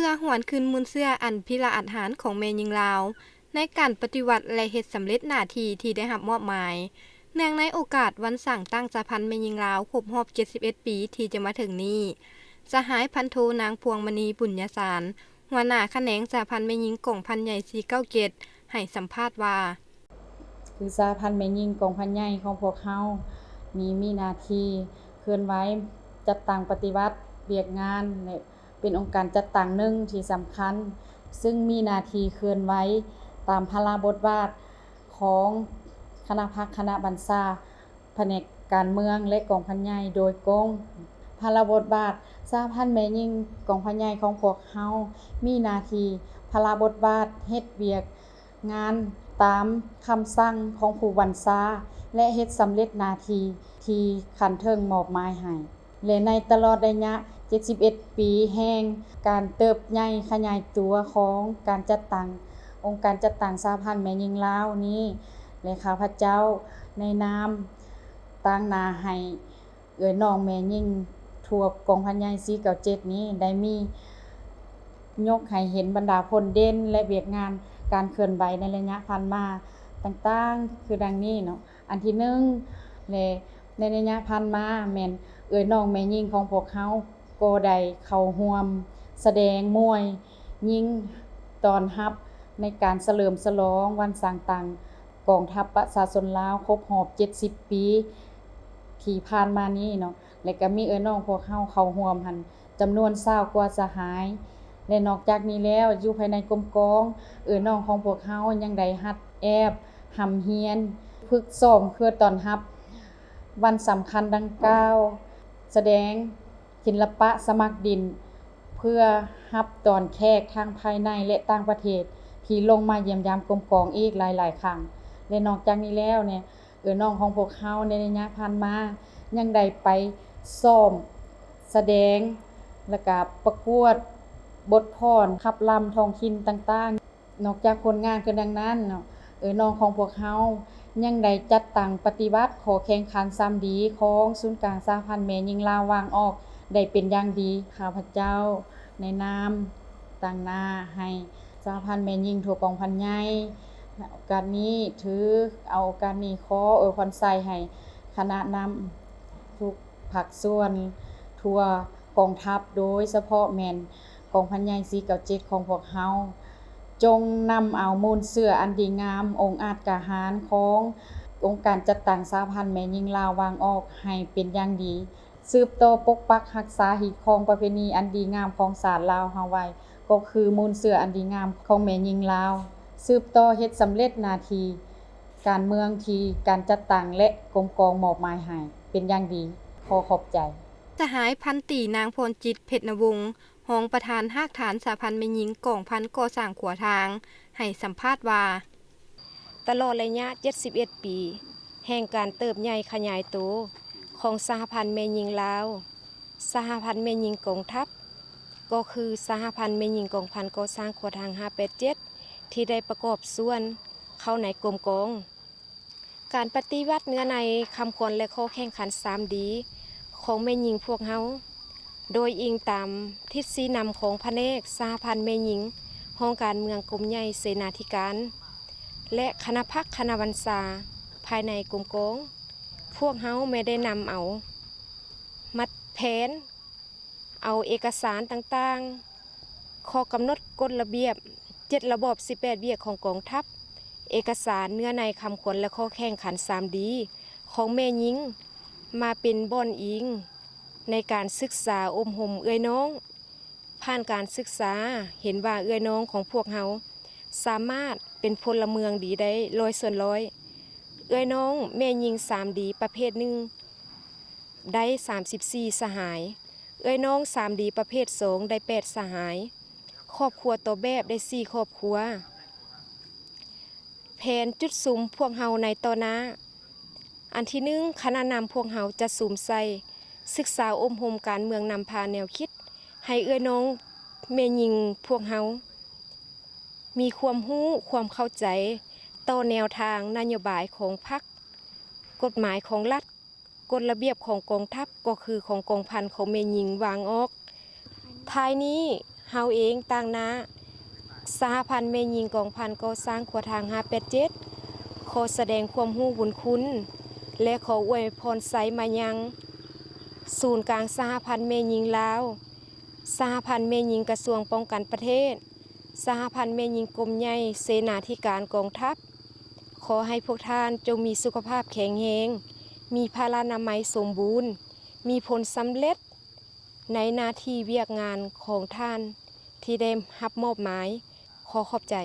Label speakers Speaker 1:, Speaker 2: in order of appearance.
Speaker 1: พื่อหวนคืนมูลเสื้ออันพิละอาหารของแม่หญิงลาวในการปฏิวัติและเฮ็ดสำเร็จหน้าที่ที่ได้รับมอบหมายเนื่องในโอกาสวันสร้างตั้งสหพันธ์แม่หญิงลาวครบรอบ71ปีที่จะมาถึงนี้สหายพันโทนางพวงมณีบุญญสารหัวหน้าแขนงสหพันธ์แม่หญิงกองพันใหญ่497ให้สัมภาษณ์ว่า
Speaker 2: คือสหพันธ์แม่หญิงกองพันใหญ่ของพวกเฮามีหน้าที่เคลื่อนไหวจัดตั้งปฏิวัติเวียกงานและเป็นองค์การจัดตั้งหนึ่งที่สำคัญซึ่งมีหน้าที่เคลื่อนไหวตามพระราบทบาทของคณะพรรคคณะบัญชาแผนกการเมืองและกองพันใหญ่โดยกงพระราบทบาทสหพันธ์แม่หญิงกองพันใหญ่ของพวกเฮามีหน้าที่พระราบทบาทเฮ็ดเวียกงานตามคำสั่งของผู้บัญชาและเฮ็ดสำเร็จหน้าที่ที่คันเทิงมอบหมายให้และในตลอดระยะ71ปีแห่งการเติบใหญ่ขยายตัวของการจัดตั้งองค์การจัดตั้งสหพันธ์แม่หญิงลาวนี้และข้าพเจ้าในนามตั้งหน้าให้น้องแม่หญิงทั่วกองพันใหญ่497นี้ได้มียกให้เห็นบรรดาผลเด่นและเวียกงานการเคลื่อนไหวในระยะผ่านมาต่างๆคือดังนี้เนาะอันที่1และในระยะผ่านมาแม่นน้องแม่หญิงของพวกเฮาก็ได้เข้าร่วมแสดงมวยยิงตอนรับในการเฉลิมฉลองวันสร้างตั้งกองทัพประชาชนลาวครบรอบ70ปีที่ผ่านมานี้เนาะและก็มีน้องพวกเฮาเข้าร่วมหั่นจำนวน20กว่าสหายและนอกจากนี้แล้วอยู่ภายในกรมกองน้องของพวกเฮายังได้หัดแอบหำเฮียนฝึกซ้อมเพื่อต้อนรับวันสำคัญดังกล่าวแสดงศิลปะสมัครดินเพื่อรับตอนแขกทางภายในและต่างประเทศที่ลงมาเยี่ยมยามกรมกองอีกหลายๆครั้งและนอกจากนี้แล้วเนี่ยน้องของพวกเฮาในระยะผ่านมายังได้ไปซ้อมแสดงแล้วก็ประกวดบทพรขับลำท้องถิ่นต่างๆนอกจากผลงานคือดังนั้นเนาะน้องของพวกเฮายังได้จัดตั้งปฏิบัติขอแข่งขันซ้ำดีของศูนย์กลางสหพันธ์แม่หญิงลาววางออกได้เป็นอย่างดีข้าพเจ้าในนามตั้งหน้าให้สหพันธ์แม่หญิงทั่วกองพันใหญ่ณโอกาสนี้ถือเอาโอกาสนี้ขออวยพรใส่ให้คณะนำทุกภาคส่วนทั่วกองทัพโดยเฉพาะแม่นกองพันใหญ่497ของพวกเฮาจงนำเอามูลเสื้ออันดีงามองค์อาจกาหาญขององค์การจัดตั้งสหพันธ์แม่หญิงลาววางออกให้เป็นอย่างดีสืบต่อปกปักรักษาหีบของประเพณีอันดีงามของชาติลาวเฮาไว้ก็คือมูลเสื้ออันดีงามของแม่หญิงลาวสืบต่อเฮ็ดสำเร็จหน้าที่การเมืองที่การจัดตั้งและกรมกองมอบหมายให้เป็นอย่างดีขอขอบใจ
Speaker 1: สหายพันตรีนางพรจิตเพชรนวงศ์รองประธานภาคฐานสหพันธ์แม่หญิงกองพันก่อสร้างขัวทางให้สัมภาษณ์ว่า
Speaker 3: ตลอดระยะ71ปีแห่งการเติบใหญ่ขยายตัวของสหพันธ์แม่หญิงลาวสหพันธ์แม่หญิงกองทัพก็คือสหพันธ์แม่หญิงกองพันก่อสร้างขัวทาง587ที่ได้ประกอบส่วนเข้าในกรมกองการปฏิวัติเนื้อในคำควรและข้อแข่งขัน3ดีของแม่หญิงพวกเฮาโดยอิงตามทฤษฎีนำของแผนกสหพันธ์แม่หญิงห้องการเมืองกรมใหญ่เสนาธิการและคณะพรรคคณะบัญชาภายในกรมกองพวกเฮาไม่ได้นำเอามัดแผนเอาเอกสารต่างๆข้อกำหนดกฎระเบียบ7ระบบ18เวียกของกองทัพเอกสารเนื้อในคำขวัญและข้อแข่งขัน3ดีของแม่หญิงมาเป็นบ่อนอิงในการศึกษาอมห่มน้องผ่านการศึกษาเห็นว่าน้องของพวกเฮาสามารถเป็นพลเมืองดีได้100%น้องแม่หญิง3ดีประเภทหนึ่งได้34สหายน้อง3ดีประเภท2ได้8สหายครอบครัวตัวแบบได้4ครอบครัวแผนจุดสุมพวกเฮาในต่อหน้าอันที่1คณะนำพวกเฮาจะสุมใส่ศึกษาอมห่มการเมืองนำพาแนวคิดให้น้องแม่หญิงพวกเฮามีความรู้ความเข้าใจต่อแนวทางนโยบายของพรรคกฎหมายของรัฐกฎระเบียบของกองทัพก็คือของกองพันของแม่หญิงวางออกท้ายนี้ เฮาเองต่างหน้าสหพันธ์แม่หญิงกองพันก่อสร้างขัวทาง587ขอแสดงความรู้บุญคุณและขออวยพรไสมายังศูนย์กลางสหพันธ์แม่หญิงลาวสหพันธ์แม่หญิงกระทรวงป้องกันประเทศสหพันธ์แม่หญิงกรมใหญ่เสนาธิการกองทัพขอให้พวกท่านจงมีสุขภาพแข็งแรงมีพลานามัยสมบูรณ์มีผลสำเร็จในหน้าที่เวียกงานของท่านที่ได้รับมอบหมายขอขอบใจ